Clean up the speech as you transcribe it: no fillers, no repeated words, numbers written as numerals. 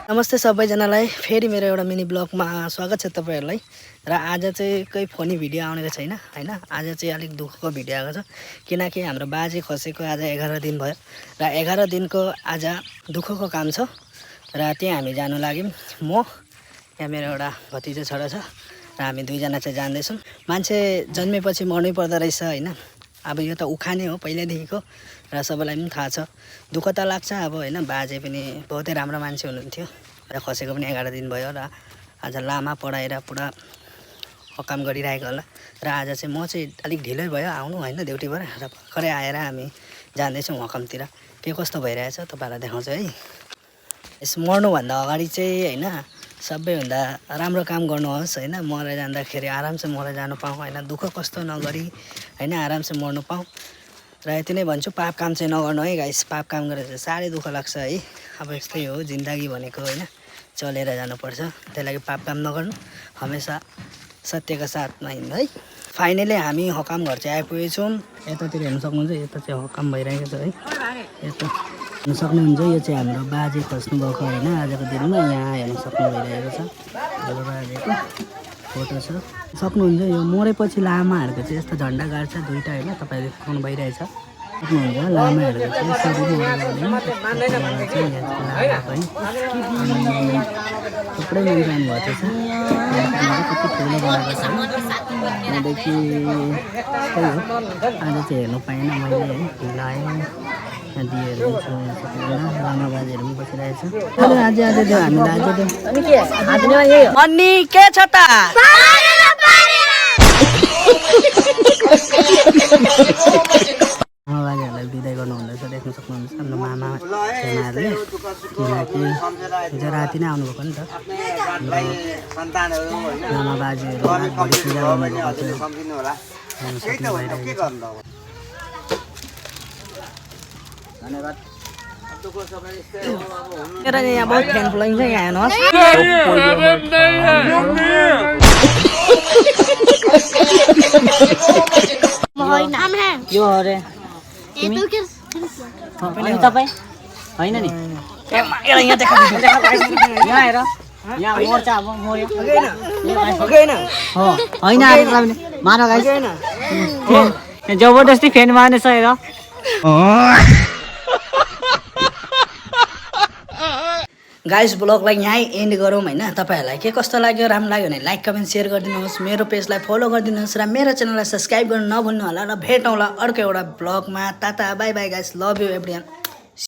नमस्ते सबैजनालाई फेरि मेरो एउटा मिनी ब्लगमा स्वागत छ तपाईहरुलाई र आज चाहिँ कोही फनी भिडियो आउनेको छैन हैन आज चाहिँ अलिक दुःखको भिडियो आएको छ किनकि हाम्रो बाजे खसेको आज 11 दिन भयो र 11 दिनको आज दुःखको काम छ र त्यहाँ हामी जानु लाग्यौं म यहाँ मेरो एउटा भतिजा छोरा छ र हामी दुई जना चाहिँ जान्दै छौं मान्छे जन्मेपछि मर्नै पर्दो रहेछ हैन अब यो त उखाने हो पहिल्यैदेखिको र सबैलाई पनि थाहा छ दुःख त लाग्छ अब हैन बाजे पनि बहुतै राम्रो मान्छे हुनुहुन्थ्यो र खसेको पनि 11 दिन भयो र आज लामा पढाएर पुरा काम गरिरहेको होला र आज चाहिँ म चाहिँ अलिक ढिलै भयो आउनु हैन ड्युटीबाट र भर्खरै आएर हामी जाँदै छौं हकमतिर के कस्तो भइरहेछ तपाईहरुलाई देखाउँछु है यस मर्नु भन्दा अगाडि चाहिँ हैन सबैभन्दा राम्रो काम गर्नुहोस् हैन मरेर जाँदाखेरि आरामसे मरेर जानु पाऊँ हैन दुःख कस्तो नगरी हैन आरामसे मर्नु पाऊँ र यति नै भन्छु पाप काम चाहिँ नगर्नु है गाइस पाप काम गरेर चाहिँ साह्रै दुःख लाग्छ है अब यस्तै हो जिन्दगी भनेको हैन चलेर जानुपर्छ त्यही लागि पाप काम नगर्नु हमेशा सत्यको साथमा हिँड्नु है फाइनली हामी हकाम घर चाहिँ आइपुगेछौँ यतातिर हेर्न सक्नुहुन्छ यता चाहिँ हकाम भइरहेको छ है यता हेर्न सक्नुहुन्छ यो चाहिँ हाम्रो बाजे खस्नु भएको हैन आजको दिनमा यहाँ हेर्न सक्नु भइरहेको छ हाम्रो बाजेको फोटो छ सक्नुहुन्छ यो मरेपछि लामाहरुको चाहिँ यस्तो झण्डा गाड्छ दुईटा हैन तपाईले देख्नु भइरहेछ सक्नुहुन्छ लामाहरुको चाहिँ यसरी थुप्रै मान्छे भएको छ कति ठुलो बनाएको छ त्यहाँदेखि आज चाहिँ हेर्नु पाएन मैले है ढिलायो दिएहरू लामा बाजेहरू पनि बसिरहेछ आज त्यो हामीलाई अनि के छ त बाजेहरूलाई बिदाई गर्नु हुँदैछ देख्न सक्नुहुन्छ हाम्रो मामा छेमाहरूले किनकि हिजो राति नै आउनुभएको नि त मामा बाजेहरू पूजा गर्नुभएको थियो यहाँ बहुत फ्यान फलोइङ छ यहाँ हेर्नुहोस् यो अरे अनि तपाईँ होइन नि यहाँ हेर यहाँ मोर्छ अब मर्यो होइन मानव गाइस जबरजस्ती फ्यान मानेछ हेर गाइस ब्लगलाई यहीँ एन्ड गरौँ हैन तपाईहरुलाई के कस्तो लाग्यो राम्रो लाग्यो भने लाइक कमेन्ट शेयर गरिदिनुहोस् मेरो पेजलाई फलो गरिदिनुहोस् र मेरो च्यानललाई सब्स्क्राइब गर्न नभुल्नु होला र भेटौँला अर्को एउटा ब्लगमा tata bye bye guys love you everyone